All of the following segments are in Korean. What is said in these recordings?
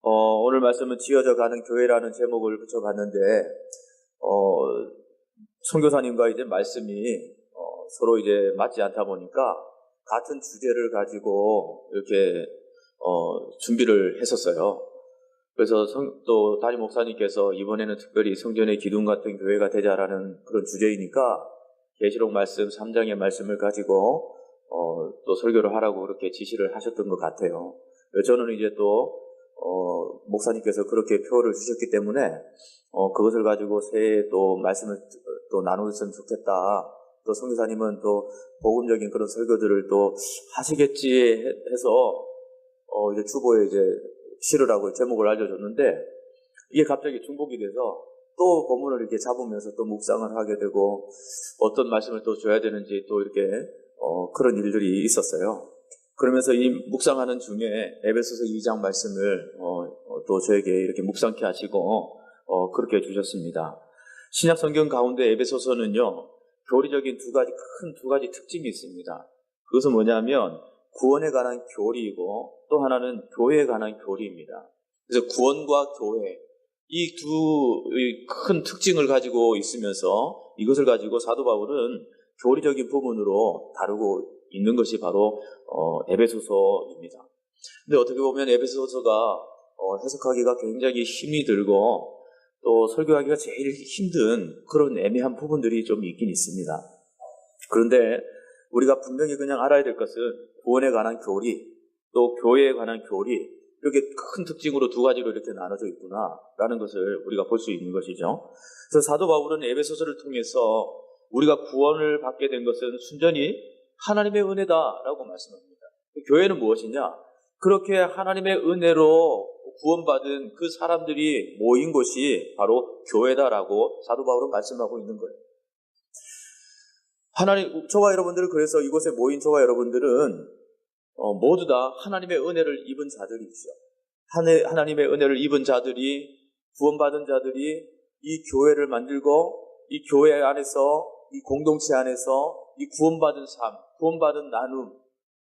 오늘 말씀은 지어져 가는 교회라는 제목을 붙여봤는데, 선교사님과 이제 말씀이 서로 이제 맞지 않다 보니까 같은 주제를 가지고 이렇게 준비를 했었어요. 그래서 또 담임 목사님께서 이번에는 특별히 성전의 기둥 같은 교회가 되자라는 그런 주제이니까 계시록 말씀 3장의 말씀을 가지고 또 설교를 하라고 그렇게 지시를 하셨던 것 같아요. 저는 이제 또 목사님께서 그렇게 표를 주셨기 때문에 그것을 가지고 새해 또 말씀을 또 나누었으면 좋겠다. 또 선교사님은 또 복음적인 그런 설교들을 또 하시겠지 해서 이제 주보에 이제 실으라고 제목을 알려줬는데, 이게 갑자기 중복이 돼서 또 본문을 이렇게 잡으면서 또 묵상을 하게 되고 어떤 말씀을 또 줘야 되는지 또 이렇게 그런 일들이 있었어요. 그러면서 이 묵상하는 중에 에베소서 2장 말씀을 또 저에게 이렇게 묵상케 하시고 그렇게 해주셨습니다. 신약 성경 가운데 에베소서는요, 교리적인 큰 두 가지 특징이 있습니다. 그것은 뭐냐면 구원에 관한 교리이고 또 하나는 교회에 관한 교리입니다. 그래서 구원과 교회, 이 두 큰 특징을 가지고 있으면서 이것을 가지고 사도 바울은 교리적인 부분으로 다루고 있는 것이 바로 에베소서입니다. 근데 어떻게 보면 에베소서가 해석하기가 굉장히 힘이 들고 또 설교하기가 제일 힘든 그런 애매한 부분들이 좀 있긴 있습니다. 그런데 우리가 분명히 그냥 알아야 될 것은 구원에 관한 교리, 또 교회에 관한 교리, 이렇게 큰 특징으로 두 가지로 이렇게 나눠져 있구나라는 것을 우리가 볼 수 있는 것이죠. 그래서 사도 바울은 에베소서를 통해서 우리가 구원을 받게 된 것은 순전히 하나님의 은혜다라고 말씀합니다. 교회는 무엇이냐? 그렇게 하나님의 은혜로 구원받은 그 사람들이 모인 곳이 바로 교회다라고 사도 바울은 말씀하고 있는 거예요. 저와 여러분들은, 그래서 이곳에 모인 저와 여러분들은 모두 다 하나님의 은혜를 입은 자들이죠. 하나님의 은혜를 입은 자들이, 구원받은 자들이 이 교회를 만들고 이 교회 안에서, 이 공동체 안에서 이 구원받은 삶, 구원받은 나눔,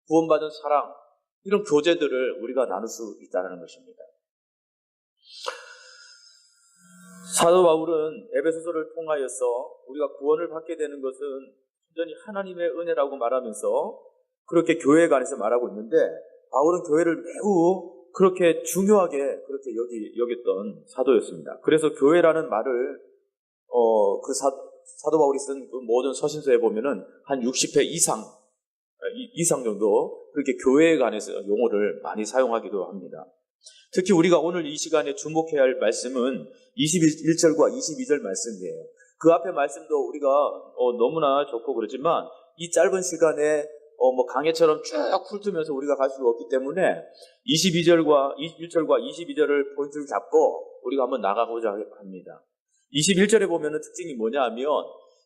구원받은 사랑, 이런 교제들을 우리가 나눌 수 있다는 것입니다. 사도 바울은 에베소서를 통하여서 우리가 구원을 받게 되는 것은 순전히 하나님의 은혜라고 말하면서 그렇게 교회에 관해서 말하고 있는데, 바울은 교회를 매우 그렇게 중요하게 그렇게 여겼던 사도였습니다. 그래서 교회라는 말을 사도 바울이 쓴 그 모든 서신서에 보면은 한 60회 이상 정도 그렇게 교회에 관해서 용어를 많이 사용하기도 합니다. 특히 우리가 오늘 이 시간에 주목해야 할 말씀은 21절과 22절 말씀이에요. 그 앞에 말씀도 우리가 너무나 좋고 그러지만 이 짧은 시간에 강해처럼 쭉 훑으면서 우리가 갈 수가 없기 때문에 21절과 22절을 포인트를 잡고 우리가 한번 나가보자 합니다. 21절에 보면은 특징이 뭐냐 하면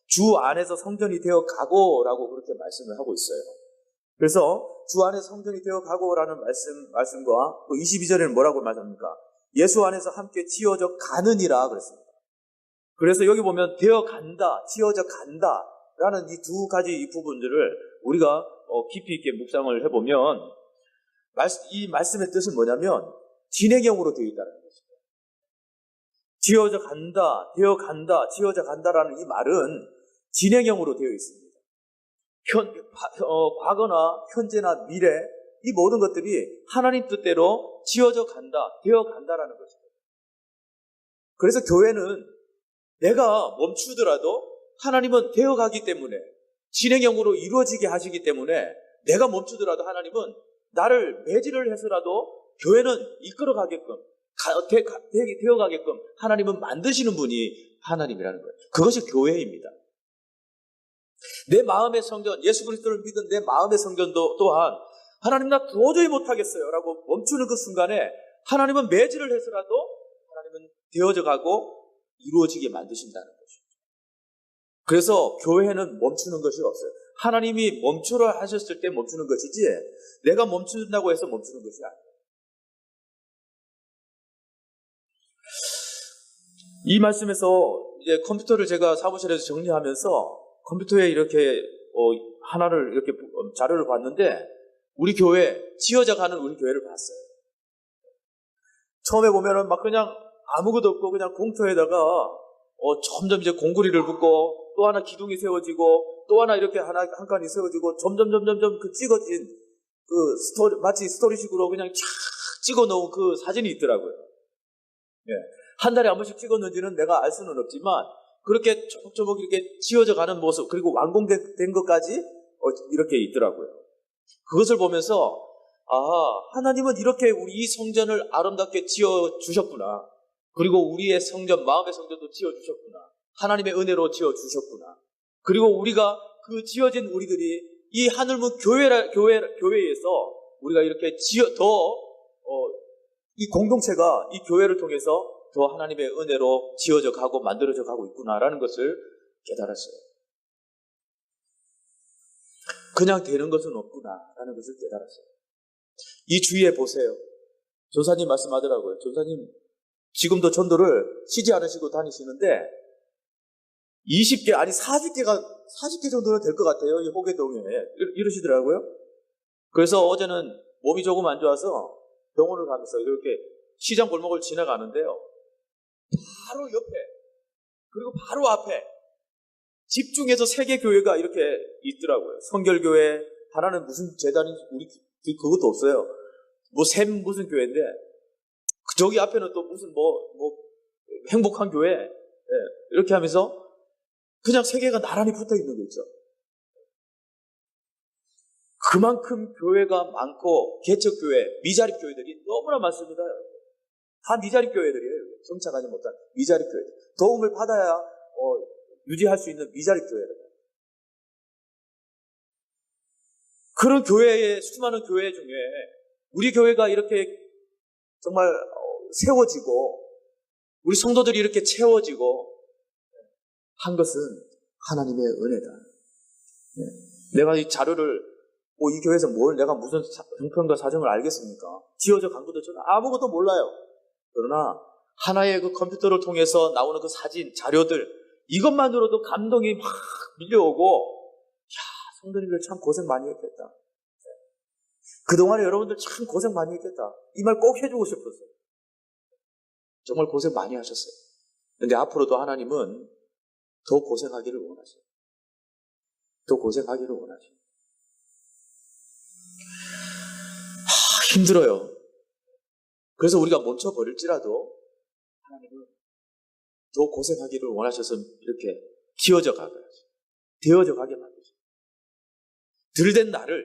주 안에서 성전이 되어 가고라고 그렇게 말씀을 하고 있어요. 그래서 주 안에서 성전이 되어 가고라는 말씀과 또 22절에는 뭐라고 말합니까? 예수 안에서 함께 지어져 가느니라 그랬습니다. 그래서 여기 보면 되어 간다, 지어져 간다라는 이 두 가지 이 부분들을 우리가 깊이 있게 묵상을 해보면 이 말씀의 뜻은 뭐냐면 진행형으로 되어 있다는 것입니다. 지어져 간다, 되어 간다, 지어져 간다라는 이 말은 진행형으로 되어 있습니다. 과거나 현재나 미래, 이 모든 것들이 하나님 뜻대로 지어져 간다, 되어 간다라는 것입니다. 그래서 교회는 내가 멈추더라도 하나님은 되어 가기 때문에, 진행형으로 이루어지게 하시기 때문에 내가 멈추더라도 하나님은 나를 매질을 해서라도 교회는 이끌어 가게끔, 되어 가게끔 하나님은 만드시는 분이 하나님이라는 거예요. 그것이 교회입니다. 내 마음의 성전, 예수 그리스도를 믿은 내 마음의 성전도 또한 하나님 나 도저히 못하겠어요 라고 멈추는 그 순간에 하나님은 매질을 해서라도 하나님은 되어져 가고 이루어지게 만드신다는 것이죠. 그래서 교회는 멈추는 것이 없어요. 하나님이 멈추라 하셨을 때 멈추는 것이지 내가 멈춘다고 해서 멈추는 것이 아니에요. 이 말씀에서 이제 컴퓨터를 제가 사무실에서 정리하면서 컴퓨터에 이렇게 하나를 이렇게 자료를 봤는데 우리 교회, 지어져 가는 우리 교회를 봤어요. 처음에 보면은 막 그냥 아무것도 없고 그냥 공터에다가 점점 이제 공구리를 붓고 또 하나 기둥이 세워지고 또 하나 이렇게 한 칸이 세워지고 점점 그 찍어진 그 스토리, 마치 스토리식으로 그냥 쫙 찍어 놓은 그 사진이 있더라고요. 예. 한 달에 한 번씩 찍어 놓은지는 내가 알 수는 없지만 그렇게 조목조목 이렇게 지어져 가는 모습, 그리고 완공된 것까지 이렇게 있더라고요. 그것을 보면서 하나님은 이렇게 우리 이 성전을 아름답게 지어 주셨구나. 그리고 우리의 성전, 마음의 성전도 지어 주셨구나. 하나님의 은혜로 지어 주셨구나. 그리고 우리가 그 지어진 우리들이 이 하늘문 교회에서 우리가 이렇게 이 공동체가 이 교회를 통해서 더 하나님의 은혜로 지어져 가고 만들어져 가고 있구나라는 것을 깨달았어요. 그냥 되는 것은 없구나라는 것을 깨달았어요. 이 주위에 보세요. 전사님 말씀하더라고요. 전사님 지금도 전도를 쉬지 않으시고 다니시는데 20개 아니 40개 정도는 될 것 같아요. 이 호계동에 이러시더라고요. 그래서 어제는 몸이 조금 안 좋아서 병원을 가면서 이렇게 시장 골목을 지나가는데요. 바로 옆에 그리고 바로 앞에 집중해서 3개 교회가 이렇게 있더라고요. 성결교회, 하나는 무슨 재단인지 우리 그것도 없어요. 샘 무슨 교회인데 저기 앞에는 또 무슨 행복한 교회, 예, 이렇게 하면서 그냥 3개가 나란히 붙어 있는 거 있죠. 그만큼 교회가 많고 개척교회, 미자립 교회들이 너무나 많습니다. 다 미자립 교회들이에요. 정착하지 못한 미자립 교회들. 도움을 받아야 유지할 수 있는 미자립 교회들. 그런 교회의 수많은 교회 중에 우리 교회가 이렇게 정말 세워지고 우리 성도들이 이렇게 채워지고 한 것은 하나님의 은혜다. 내가 이 자료를 이 교회에서 내가 무슨 형편과 사정을 알겠습니까? 지어져 간 것도 저는 아무것도 몰라요. 그러나 하나의 그 컴퓨터를 통해서 나오는 그 사진, 자료들 이것만으로도 감동이 막 밀려오고 성도님들 참 고생 많이 했겠다. 그동안에 여러분들 참 고생 많이 했겠다. 이 말 꼭 해주고 싶었어요. 정말 고생 많이 하셨어요. 그런데 앞으로도 하나님은 더 고생하기를 원하세요. 더 고생하기를 원하세요. 힘들어요. 그래서 우리가 멈춰버릴지라도 하나님은 더 고생하기를 원하셔서 이렇게 지어져 가게 하시고 되어져 가게 만드시고 들된 나를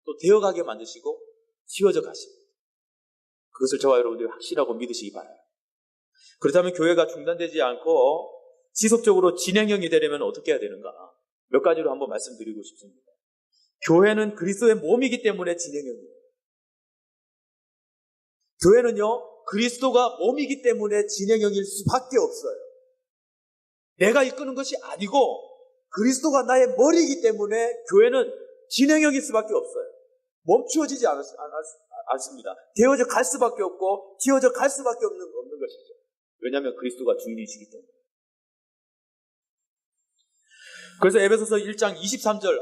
또 되어가게 만드시고 지어져 가십니다. 그것을 저와 여러분들이 확실하고 믿으시기 바라요. 그렇다면 교회가 중단되지 않고 지속적으로 진행형이 되려면 어떻게 해야 되는가? 몇 가지로 한번 말씀드리고 싶습니다. 교회는 그리스도의 몸이기 때문에 진행형이에요. 교회는요, 그리스도가 몸이기 때문에 진행형일 수밖에 없어요. 내가 이끄는 것이 아니고 그리스도가 나의 머리이기 때문에 교회는 진행형일 수밖에 없어요. 멈추어지지 않습니다. 되어져 갈 수밖에 없고 지어져 갈 수밖에 없는 것이죠. 왜냐하면 그리스도가 주인이시기 때문에. 그래서 에베소서 1장 23절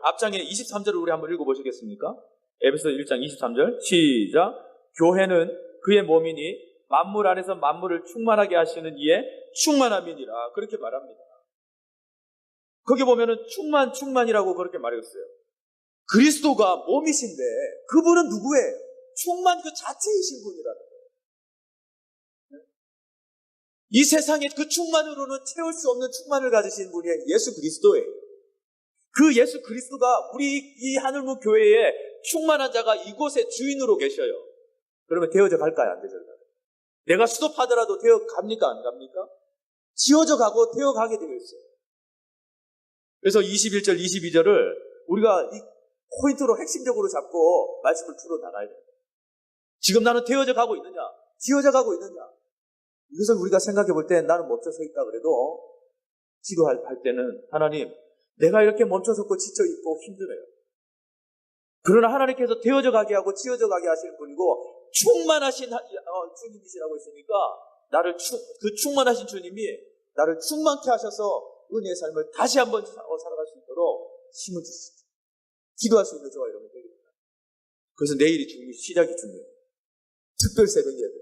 앞장에 23절을 우리 한번 읽어보시겠습니까? 에베소서 1장 23절 시작. 교회는 그의 몸이니 만물 안에서 만물을 충만하게 하시는 이의 충만함이니라. 그렇게 말합니다. 거기 보면은 충만이라고 그렇게 말했어요. 그리스도가 몸이신데 그분은 누구예요? 충만 그 자체이신 분이라는 거예요. 이 세상에 그 충만으로는 채울 수 없는 충만을 가지신 분이 예수 그리스도예요. 그 예수 그리스도가 우리 이 하늘문 교회에 충만한 자가 이곳에 주인으로 계셔요. 그러면 되어져 갈까요? 안 되어져 갈까요? 내가 수도파더라도 되어 갑니까? 안 갑니까? 지어져 가고 되어 가게 되어 있어요. 그래서 21절, 22절을 우리가 이 포인트로 핵심적으로 잡고 말씀을 풀어 나가야 돼요. 지금 나는 되어져 가고 있느냐? 지어져 가고 있느냐? 이것을 우리가 생각해 볼 때 나는 멈춰서 있다 그래도 기도할 때는 하나님, 내가 이렇게 멈춰섰고 지쳐있고 힘들어요. 그러나 하나님께서 되어져 가게 하고 지어져 가게 하시는 분이고 충만하신 주님이시라고 했으니까 그 충만하신 주님이 나를 충만케 하셔서 은혜의 삶을 다시 한번 살아갈 수 있도록 힘을 주시죠. 기도할 수 있는 저와 여러분 되겠습니다. 그래서 내일이 시작이 중요해요. 특별 새벽 예배.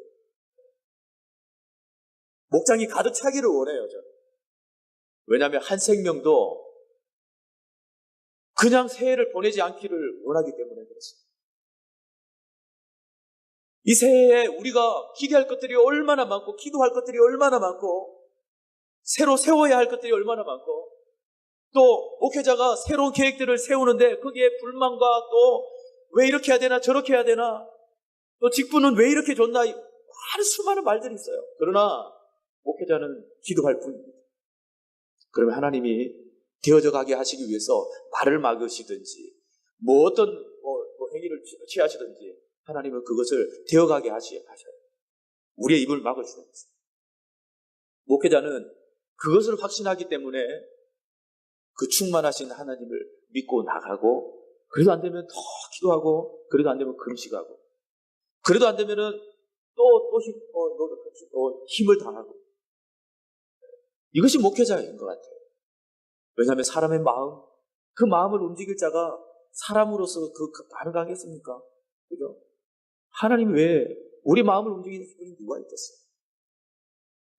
목장이 가득 차기를 원해요, 저는. 왜냐하면 한 생명도 그냥 새해를 보내지 않기를 원하기 때문에 그렇습니다. 이 새해에 우리가 기대할 것들이 얼마나 많고, 기도할 것들이 얼마나 많고, 새로 세워야 할 것들이 얼마나 많고, 또 목회자가 새로운 계획들을 세우는데 거기에 불만과 또 왜 이렇게 해야 되나 저렇게 해야 되나, 또 직분은 왜 이렇게 줬나, 많은 수많은 말들이 있어요. 그러나 목회자는 기도할 뿐입니다. 그러면 하나님이 되어져 가게 하시기 위해서 말을 막으시든지 어떤 행위를 취하시든지 하나님은 그것을 되어가게 하셔요. 우리의 입을 막으시는 것입니다. 목회자는 그것을 확신하기 때문에 그 충만하신 하나님을 믿고 나가고, 그래도 안 되면 더 기도하고, 그래도 안 되면 금식하고, 그래도 안 되면은 또 힘을 다하고. 이것이 목회자인 것 같아요. 왜냐하면 사람의 마음, 그 마음을 움직일 자가 사람으로서 가능하겠습니까? 그죠? 하나님이 왜 우리 마음을 움직이는 분이 누가 있겠어요?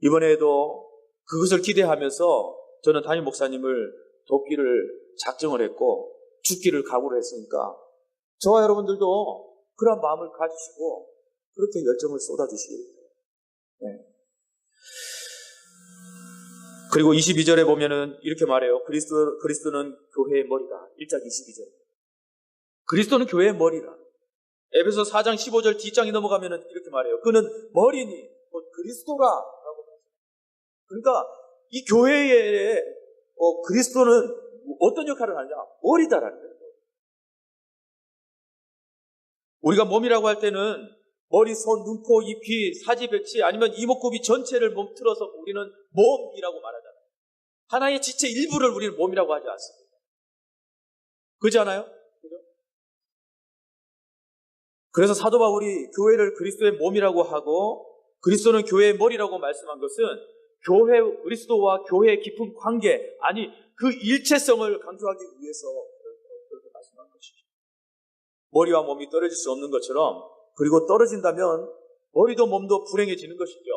이번에도 그것을 기대하면서 저는 담임 목사님을 돕기를 작정을 했고 죽기를 각오를 했으니까 저와 여러분들도 그런 마음을 가지시고 그렇게 열정을 쏟아주시기 바랍니다. 네. 그리고 22절에 보면은 이렇게 말해요. 그리스도는 교회의 머리다. 1장 22절. 그리스도는 교회의 머리다. 에베소 4장 15절 뒷장이 넘어가면은 이렇게 말해요. 그는 머리니 곧 그리스도라라고. 그러니까 이 교회에 그리스도는 어떤 역할을 하느냐? 머리다라는 거예요. 우리가 몸이라고 할 때는 머리, 손, 눈, 코, 입, 귀, 사지, 백치 아니면 이목구비 전체를 몸틀어서 우리는 몸이라고 말하잖아요. 하나의 지체 일부를 우리는 몸이라고 하지 않습니다. 그렇지 않아요? 그죠? 그래서 사도 바울이 교회를 그리스도의 몸이라고 하고 그리스도는 교회의 머리라고 말씀한 것은 교회, 그리스도와 교회의 깊은 관계, 아니 그 일체성을 강조하기 위해서 그렇게 말씀한 것이죠. 머리와 몸이 떨어질 수 없는 것처럼, 그리고 떨어진다면 머리도 몸도 불행해지는 것이죠.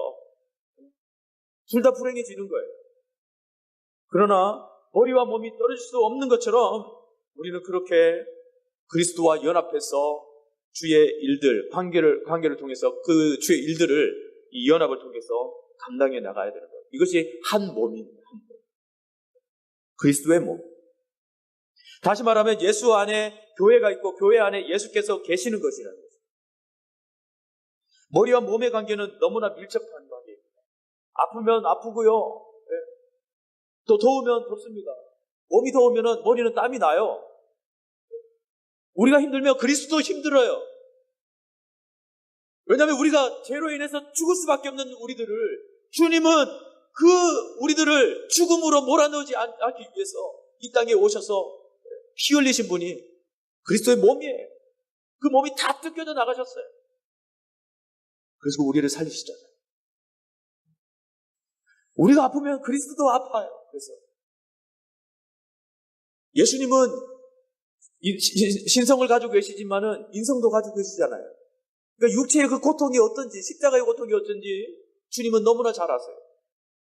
둘 다 불행해지는 거예요. 그러나 머리와 몸이 떨어질 수 없는 것처럼 우리는 그렇게 그리스도와 연합해서 주의 일들, 관계를 통해서 그 주의 일들을 이 연합을 통해서 감당해 나가야 되는 거예요. 이것이 한 몸입니다. 한 몸. 그리스도의 몸. 다시 말하면 예수 안에 교회가 있고 교회 안에 예수께서 계시는 것이라는 거죠. 머리와 몸의 관계는 너무나 밀접한 관계입니다. 아프면 아프고요. 네. 또 더우면 덥습니다. 몸이 더우면 머리는 땀이 나요. 우리가 힘들면 그리스도 힘들어요. 왜냐하면 우리가 죄로 인해서 죽을 수밖에 없는 우리들을, 주님은 그 우리들을 죽음으로 몰아넣지 않기 위해서 이 땅에 오셔서 피 흘리신 분이 그리스도의 몸이에요. 그 몸이 다 뜯겨져 나가셨어요. 그래서 우리를 살리시잖아요. 우리가 아프면 그리스도도 아파요. 그래서 예수님은 신성을 가지고 계시지만은 인성도 가지고 계시잖아요. 그러니까 육체의 그 고통이 어떤지, 십자가의 고통이 어떤지 주님은 너무나 잘 아세요.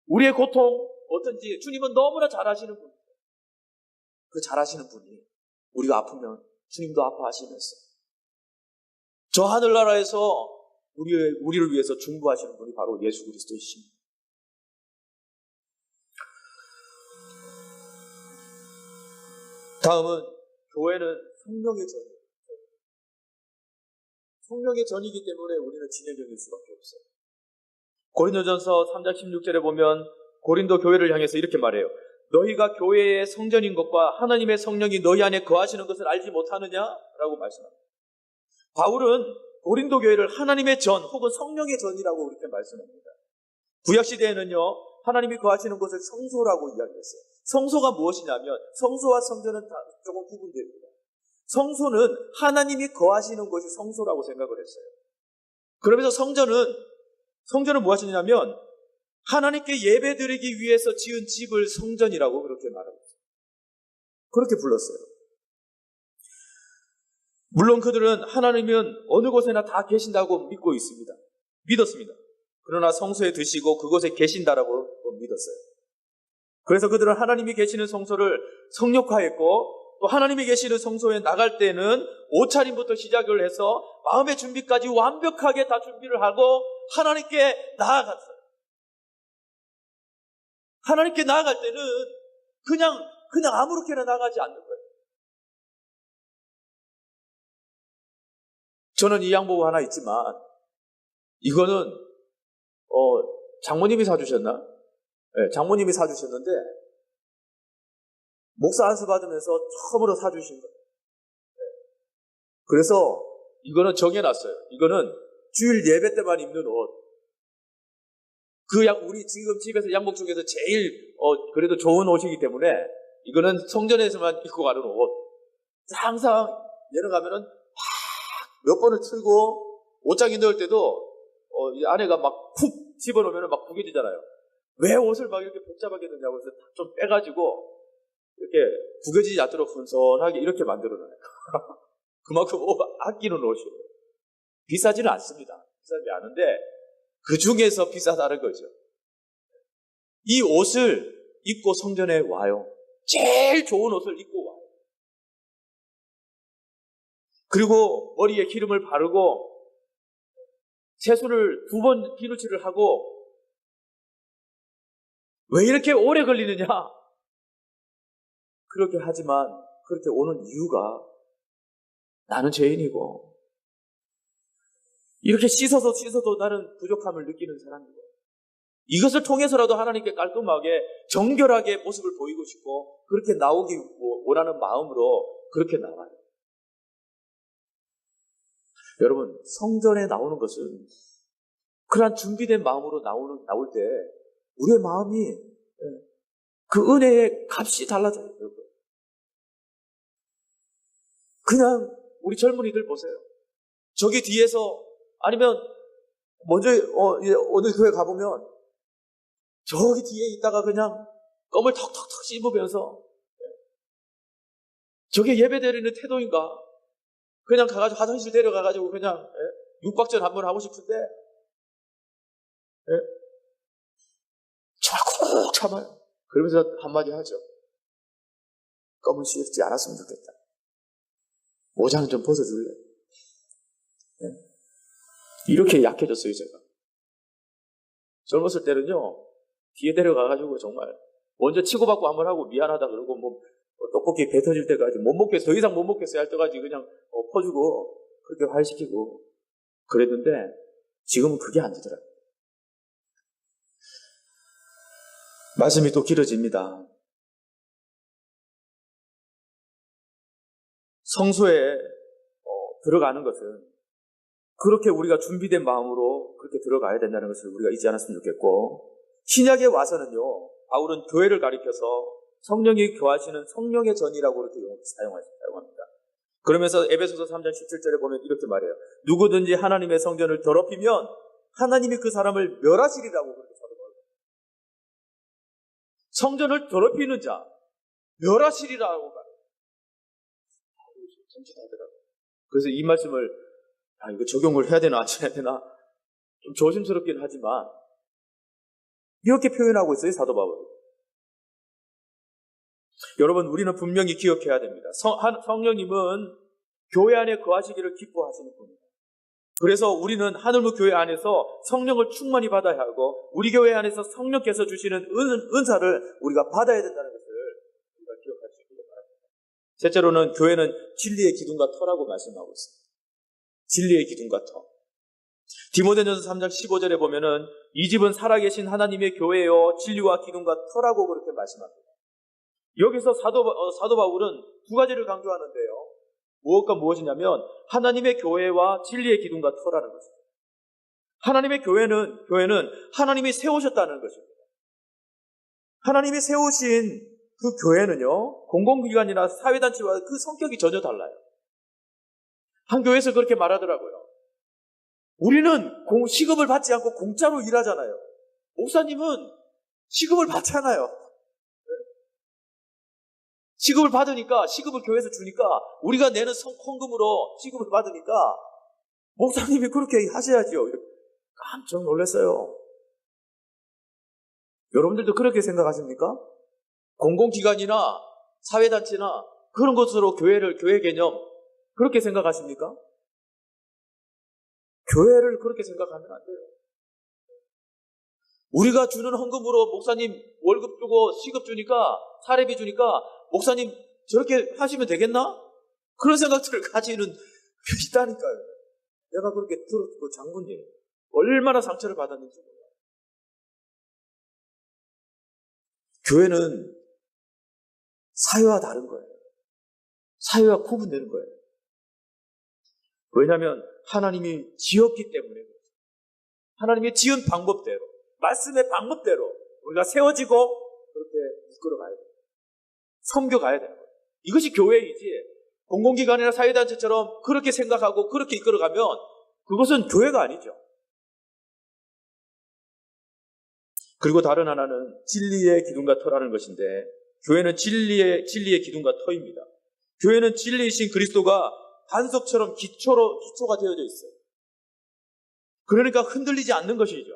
우리의 고통 어떤지 주님은 너무나 잘 아시는 분이에요. 그 잘 아시는 분이 우리가 아프면 주님도 아파하시면서 저 하늘나라에서 우리를 위해서 중보하시는 분이 바로 예수 그리스도이십니다. 다음은 교회는 성령의 전이에요. 성령의 전이기 때문에 우리는 진행적일 수밖에 없어요. 고린도전서 3장 16절에 보면 고린도 교회를 향해서 이렇게 말해요. 너희가 교회의 성전인 것과 하나님의 성령이 너희 안에 거하시는 것을 알지 못하느냐? 라고 말씀합니다. 바울은 고린도 교회를 하나님의 전 혹은 성령의 전이라고 그렇게 말씀합니다. 구약시대에는요, 하나님이 거하시는 곳을 성소라고 이야기했어요. 성소가 무엇이냐면 무엇이냐면 성전은 다 조금 구분됩니다. 성소는 하나님이 거하시는 곳이 성소라고 생각을 했어요. 그러면서 성전은 무엇이냐면 하나님께 예배드리기 위해서 지은 집을 성전이라고 그렇게 말하고 있어요. 그렇게 불렀어요. 물론 그들은 하나님은 어느 곳에나 다 계신다고 믿었습니다. 그러나 성소에 드시고 그곳에 계신다라고 믿었어요. 그래서 그들은 하나님이 계시는 성소를 성역화했고, 또 하나님이 계시는 성소에 나갈 때는 옷차림부터 시작을 해서 마음의 준비까지 완벽하게 다 준비를 하고 하나님께 나아갔어요. 하나님께 나아갈 때는 그냥 아무렇게나 나가지 않는 거예요. 저는 이 양복 하나 있지만 이거는 장모님이 사주셨나? 네, 장모님이 사주셨는데 목사 안수 받으면서 처음으로 사주신 거예요. 네. 그래서 이거는 정해놨어요. 이거는 주일 예배 때만 입는 옷. 우리 지금 집에서 양복 중에서 제일 그래도 좋은 옷이기 때문에 이거는 성전에서만 입고 가는 옷. 항상 내려가면은 몇 번을 틀고 옷장에 넣을 때도 이 안에가 막 푹 집어넣으면 막 구겨지잖아요. 왜 옷을 막 이렇게 복잡하게 넣냐고 해서 좀 빼가지고 이렇게 구겨지지 않도록 선선하게 이렇게 만들어놔요. 그만큼 아끼는 옷이에요. 비싸지는 않습니다. 비싸지 않은데 그 중에서 비싸다는 거죠. 이 옷을 입고 성전에 와요. 제일 좋은 옷을 입고 와요. 그리고 머리에 기름을 바르고 세수를 2번 비누칠을 하고. 왜 이렇게 오래 걸리느냐? 그렇게 하지만 그렇게 오는 이유가 나는 죄인이고 이렇게 씻어도 나는 부족함을 느끼는 사람이고 이것을 통해서라도 하나님께 깔끔하게 정결하게 모습을 보이고 싶고 그렇게 나오기 원하는 마음으로 그렇게 나와요. 여러분, 성전에 나오는 것은 그러한 준비된 마음으로 나올 때 우리의 마음이 그 은혜의 값이 달라져요. 여러분. 그냥 우리 젊은이들 보세요. 저기 뒤에서 아니면 먼저 어느 교회 가보면 저기 뒤에 있다가 그냥 껌을 턱턱턱 씹으면서 저게 예배드리는 태도인가? 그냥 가가지고 화장실 데려가가지고 그냥 육박전 한번 하고 싶은데 정말 꼭 참아요. 그러면서 한마디 하죠. 껌은 씹지 않았으면 좋겠다. 모자는 좀 벗어줄래? 이렇게 약해졌어요, 제가. 젊었을 때는요, 뒤에 데려가가지고 정말 먼저 치고받고 한번 하고 미안하다 그러고 떡볶이 배 터질 때까지 못 먹겠어, 더 이상 못 먹겠어요 할 때까지 그냥 퍼주고 그렇게 화해시키고 그랬는데 지금은 그게 안 되더라고요. 말씀이 또 길어집니다. 성소에 들어가는 것은 그렇게 우리가 준비된 마음으로 그렇게 들어가야 된다는 것을 우리가 잊지 않았으면 좋겠고, 신약에 와서는요, 바울은 교회를 가리켜서 성령이 교하시는 성령의 전이라고 그렇게 사용합니다. 그러면서 에베소서 3장 17절에 보면 이렇게 말해요. 누구든지 하나님의 성전을 더럽히면 하나님이 그 사람을 멸하시리라고 그렇게 사도합니다. 성전을 더럽히는 자, 멸하시리라고 말해요. 정치하더라고요. 그래서 이 말씀을 이거 적용을 해야 되나 안 해야 되나 좀 조심스럽긴 하지만 이렇게 표현하고 있어요, 사도 바울이. 여러분, 우리는 분명히 기억해야 됩니다. 성령님은 교회 안에 거하시기를 기뻐하시는 분입니다. 그래서 우리는 하늘무 교회 안에서 성령을 충만히 받아야 하고 우리 교회 안에서 성령께서 주시는 은사를 우리가 받아야 된다는 것을 우리가 기억할 수 있기를 바랍니다. 셋째로는 교회는 진리의 기둥과 터라고 말씀하고 있습니다. 진리의 기둥과 터. 디모데전서 3장 15절에 보면은 이 집은 살아계신 하나님의 교회요 진리와 기둥과 터라고 그렇게 말씀합니다. 여기서 사도 바울은 두 가지를 강조하는데요. 무엇과 무엇이냐면 하나님의 교회와 진리의 기둥과 터라는 것입니다. 하나님의 교회는 하나님이 세우셨다는 것입니다. 하나님이 세우신 그 교회는요, 공공기관이나 사회단체와 그 성격이 전혀 달라요. 한 교회에서 그렇게 말하더라고요. 우리는 시급을 받지 않고 공짜로 일하잖아요. 목사님은 시급을 받잖아요. 시급을 받으니까, 시급을 교회에서 주니까, 우리가 내는 헌금으로 시급을 받으니까, 목사님이 그렇게 하셔야죠. 깜짝 놀랐어요. 여러분들도 그렇게 생각하십니까? 공공기관이나 사회단체나 그런 것으로 교회 개념 그렇게 생각하십니까? 교회를 그렇게 생각하면 안 돼요. 우리가 주는 헌금으로 목사님 월급 주고 시급 주니까 사례비 주니까 목사님 저렇게 하시면 되겠나? 그런 생각들을 가지는 있다니까요. 내가 그렇게 들었고 장군님 얼마나 상처를 받았는지 몰라요. 교회는 사회와 다른 거예요. 사회와 구분되는 거예요. 왜냐하면 하나님이 지었기 때문에 그렇죠. 하나님이 지은 방법대로 말씀의 방법대로 우리가 세워지고 그렇게 이끌어가야 돼요. 섬겨가야 되는 거예요. 이것이 교회이지 공공기관이나 사회단체처럼 그렇게 생각하고 그렇게 이끌어가면 그것은 교회가 아니죠. 그리고 다른 하나는 진리의 기둥과 터라는 것인데 교회는 진리의 기둥과 터입니다. 교회는 진리이신 그리스도가 반석처럼 기초가 되어져 있어요. 그러니까 흔들리지 않는 것이죠.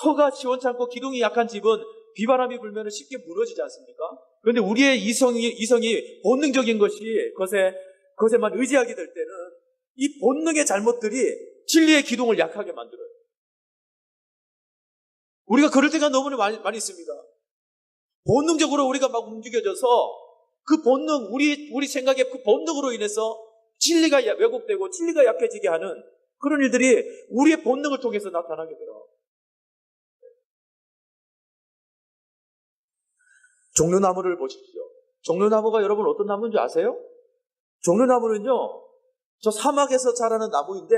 터가 시원찮고 기둥이 약한 집은 비바람이 불면 쉽게 무너지지 않습니까? 그런데 우리의 이성이 본능적인 것에만 의지하게 될 때는 이 본능의 잘못들이 진리의 기둥을 약하게 만들어요. 우리가 그럴 때가 너무 많이 있습니다. 본능적으로 우리가 막 움직여져서 그 본능, 우리 생각의 그 본능으로 인해서 진리가 왜곡되고 진리가 약해지게 하는 그런 일들이 우리의 본능을 통해서 나타나게 돼요. 종려나무를 보십시오. 종려나무가 여러분 어떤 나무인지 아세요? 종려나무는요, 저 사막에서 자라는 나무인데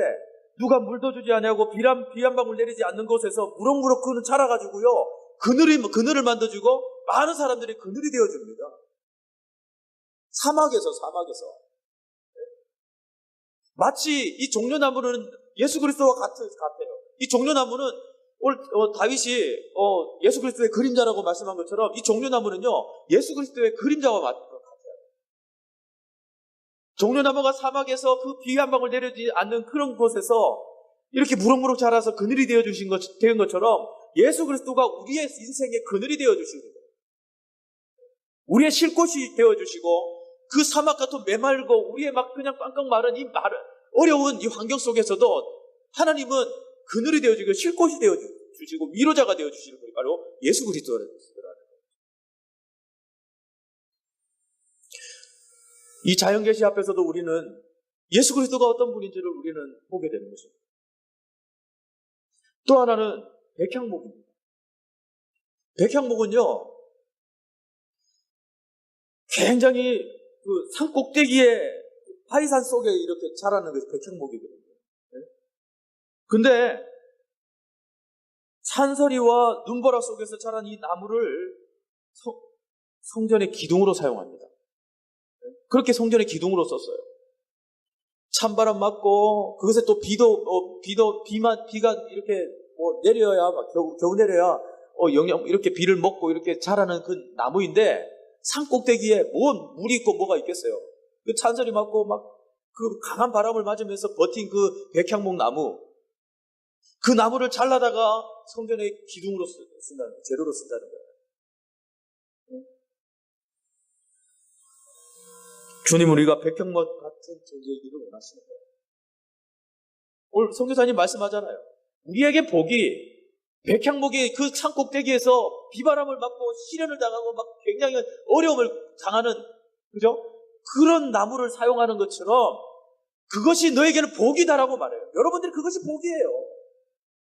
누가 물도 주지 않냐고 비 한 방울 내리지 않는 곳에서 무럭무럭 그는 자라가지고요, 그늘을 만들어주고 많은 사람들이 그늘이 되어줍니다. 사막에서. 마치 이 종려나무는 예수 그리스도와 같아요. 이 종려나무는 다윗이 예수 그리스도의 그림자라고 말씀한 것처럼 이 종려나무는요 예수 그리스도의 그림자와 같아요. 종려나무가 사막에서 그 비 한 방울 내리지 않는 그런 곳에서 이렇게 무럭무럭 자라서 그늘이 된 것처럼 예수 그리스도가 우리의 인생의 그늘이 되어주시는 거예요. 우리의 쉴 곳이 되어주시고 그 사막 같은 메말고 우리의 막 그냥 꽝꽝 마른 어려운 이 환경 속에서도 하나님은 그늘이 되어주고 쉴 곳이 되어주시고 위로자가 되어주시는 분이 바로 예수 그리스도라는 거예요. 이 자연계시 앞에서도 우리는 예수 그리스도가 어떤 분인지를 우리는 보게 되는 것입니다. 또 하나는 백향목입니다. 백향목은요 굉장히 그 산 꼭대기에 바위산 속에 이렇게 자라는 것이 백향목이거든요. 근데 산서리와 눈보라 속에서 자란 이 나무를 성전의 기둥으로 사용합니다. 그렇게 성전의 기둥으로 썼어요. 찬바람 맞고 그것에 또 비가 이렇게 내려야 겨우 내려야 이렇게 비를 먹고 이렇게 자라는 그 나무인데 산 꼭대기에 물이 있고 뭐가 있겠어요. 그 찬설이 맞고 막 그 강한 바람을 맞으면서 버틴 그 백향목 나무, 그 나무를 잘라다가 성전의 기둥으로 재료로 쓴다는 거예요. 주님은 우리가 백향목 같은 존재이기를 원하시는 거예요. 오늘 선교사님 말씀하잖아요. 우리에게 복이 백향목이 그 산 꼭대기에서 비바람을 맞고 시련을 당하고 막 굉장히 어려움을 당하는 그죠? 그런 나무를 사용하는 것처럼 그것이 너에게는 복이다라고 말해요. 여러분들이 그것이 복이에요.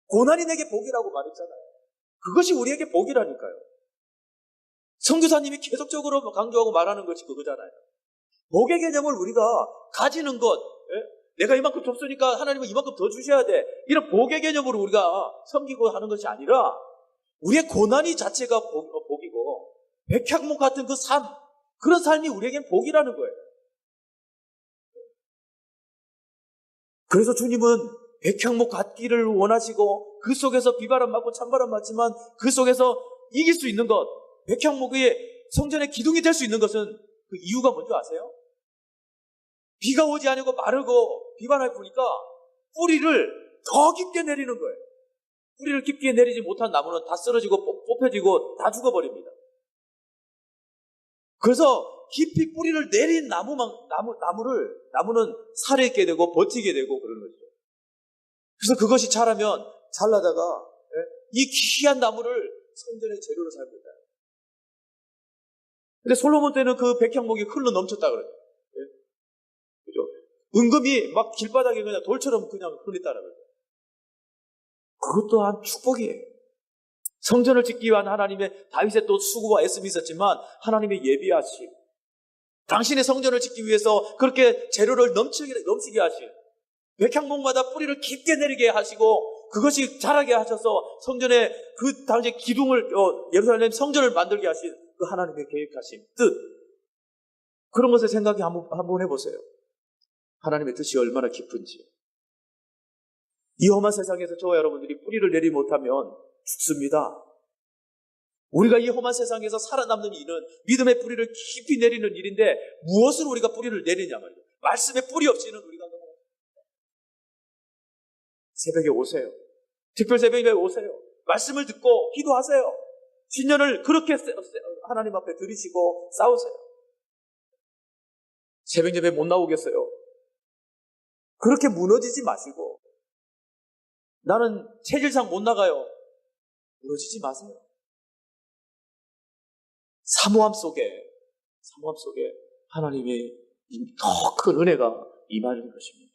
고난이 내게 복이라고 말했잖아요. 그것이 우리에게 복이라니까요. 선교사님이 계속적으로 강조하고 말하는 것이 그거잖아요. 복의 개념을 우리가 가지는 것, 내가 이만큼 줬으니까 하나님은 이만큼 더 주셔야 돼. 이런 복의 개념으로 우리가 섬기고 하는 것이 아니라 우리의 고난이 자체가 복이고 백향목 같은 그 삶, 그런 삶이 우리에겐 복이라는 거예요. 그래서 주님은 백향목 같기를 원하시고 그 속에서 비바람 맞고 찬바람 맞지만 그 속에서 이길 수 있는 것, 백향목의 성전의 기둥이 될 수 있는 것은 그 이유가 뭔지 아세요? 비가 오지 않고 마르고 비바람이 부니까 뿌리를 더 깊게 내리는 거예요. 뿌리를 깊게 내리지 못한 나무는 다 쓰러지고 뽑혀지고 다 죽어버립니다. 그래서 깊이 뿌리를 내린 나무는 살아있게 되고 버티게 되고 그런 거죠. 그래서 그것이 자라면 잘나다가 이 귀한 나무를 성전의 재료로 살고 있다. 근데 솔로몬 때는 그 백향목이 흘러 넘쳤다 그래요. 그죠? 은금이 막 길바닥에 그냥 돌처럼 그냥 흘렀다는 거죠. 그것 또한 축복이에요. 성전을 짓기 위한 하나님의 다윗의 또 수고와 애씀이 있었지만 하나님의 예비하심, 당신의 성전을 짓기 위해서 그렇게 재료를 넘치게 하신, 백향목마다 뿌리를 깊게 내리게 하시고 그것이 자라게 하셔서 성전의 그 당시 기둥을 예루살렘 성전을 만들게 하신 그 하나님의 계획하신 뜻, 그런 것을 생각해 한번 해보세요. 하나님의 뜻이 얼마나 깊은지. 이 험한 세상에서 저와 여러분들이 뿌리를 내리지 못하면 죽습니다. 우리가 이 험한 세상에서 살아남는 일은 믿음의 뿌리를 깊이 내리는 일인데 무엇을 우리가 뿌리를 내리냐 말이에요. 말씀의 뿌리 없이는 우리가 새벽에 오세요. 특별 새벽에 오세요. 말씀을 듣고 기도하세요. 신년을 그렇게 하나님 앞에 드리시고 싸우세요. 새벽 예배 못 나오겠어요. 그렇게 무너지지 마시고, 나는 체질상 못 나가요. 무너지지 마세요. 사모함 속에 하나님의 더 큰 은혜가 임하는 것입니다.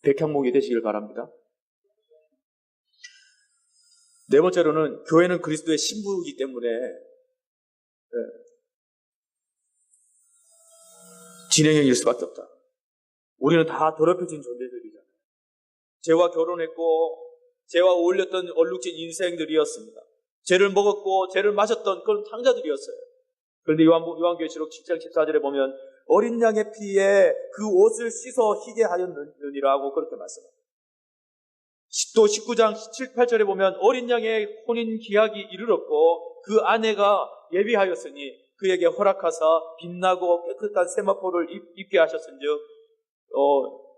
백향목이 되시길 바랍니다. 네 번째로는 교회는 그리스도의 신부이기 때문에 진행형일 수밖에 없다. 우리는 다 더럽혀진 존재들이잖아요. 죄와 결혼했고 죄와 어울렸던 얼룩진 인생들이었습니다. 죄를 먹었고 죄를 마셨던 그런 탕자들이었어요. 그런데 요한계시록 7장 14절에 보면 어린 양의 피에 그 옷을 씻어 희게 하였느니라고 그렇게 말씀합니다. 또 19장 7, 8절에 보면 어린 양의 혼인 기약이 이르렀고 그 아내가 예비하였으니 그에게 허락하사 빛나고 깨끗한 세마포를 입게 하셨은즉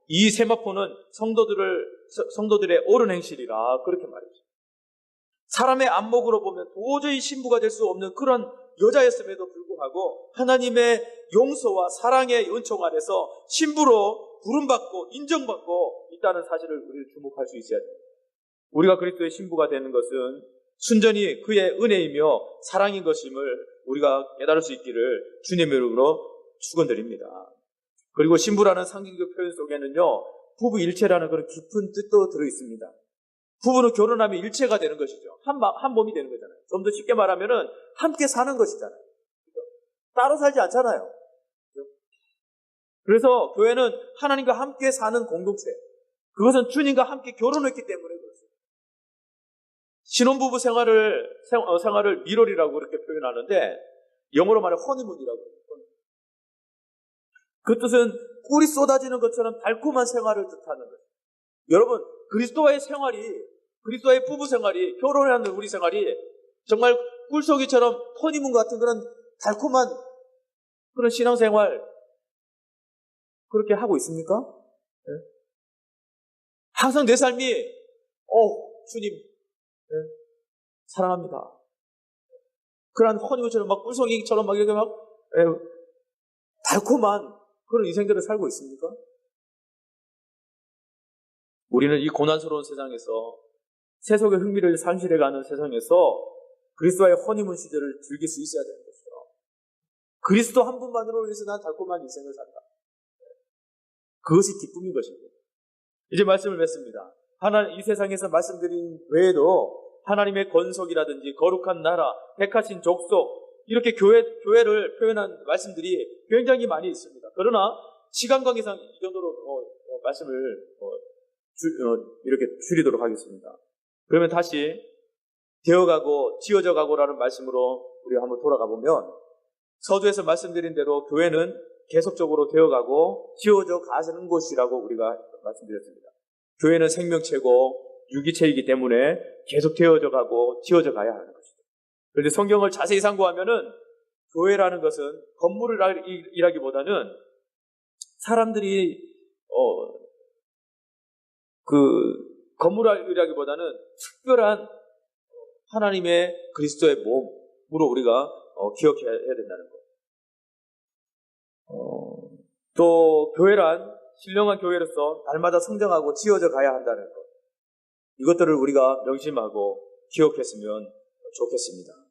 이 세마포는 성도들의 옳은 행실이라 그렇게 말이죠. 사람의 안목으로 보면 도저히 신부가 될 수 없는 그런 여자였음에도 불구하고 하나님의 용서와 사랑의 은총 아래서 신부로 부름받고 인정받고 있다는 사실을 우리는 주목할 수 있어야 됩니다. 우리가 그리스도의 신부가 되는 것은 순전히 그의 은혜이며 사랑인 것임을 우리가 깨달을 수 있기를 주님의 이름으로 축원드립니다. 그리고 신부라는 상징적 표현 속에는요, 부부 일체라는 그런 깊은 뜻도 들어있습니다. 부부는 결혼하면 일체가 되는 것이죠. 한 몸이 되는 거잖아요. 좀 더 쉽게 말하면은 함께 사는 것이잖아요. 따로 살지 않잖아요. 그래서 교회는 하나님과 함께 사는 공동체. 그것은 주님과 함께 결혼했기 때문에 그렇습니다. 신혼부부 생활을 미롤이라고 그렇게 표현하는데 영어로 말해 허니문이라고 해요. 그 뜻은 꿀이 쏟아지는 것처럼 달콤한 생활을 뜻하는 거예요. 여러분, 그리스도와의 부부 생활이, 결혼하는 우리 생활이 정말 꿀속이처럼 허니문 같은 그런 달콤한 그런 신앙생활 그렇게 하고 있습니까? 네? 항상 내 삶이 주님 사랑합니다. 그런 허니문처럼 막 꿀송이처럼 막 이렇게 막 달콤한 그런 인생들을 살고 있습니까? 우리는 이 고난스러운 세상에서 세속의 흥미를 상실해가는 세상에서 그리스도와의 허니문 시절을 즐길 수 있어야 되는 것이죠. 그리스도 한 분만으로 위해서 난 달콤한 인생을 산다. 그것이 기쁨인 것입니다. 이제 말씀을 맺습니다. 이 세상에서 말씀드린 외에도 하나님의 건속이라든지 거룩한 나라, 택하신 족속, 이렇게 교회를 표현한 말씀들이 굉장히 많이 있습니다. 그러나 시간 관계상 이 정도로 말씀을 이렇게 줄이도록 하겠습니다. 그러면 다시 되어가고 지어져 가고라는 말씀으로 우리가 한번 돌아가 보면 서두에서 말씀드린 대로 교회는 계속적으로 되어가고 지어져 가는 곳이라고 우리가 말씀드렸습니다. 교회는 생명체고 유기체이기 때문에 계속 되어져 가고 지어져 가야 하는 것이죠. 그런데 성경을 자세히 상고하면은 교회라는 것은 건물이라기보다는 사람들이, 건물이라기보다는 특별한 하나님의 그리스도의 몸으로 우리가 기억해야 된다는 것. 또 교회란 신령한 교회로서 날마다 성장하고 지어져 가야 한다는 것. 이것들을 우리가 명심하고 기억했으면 좋겠습니다.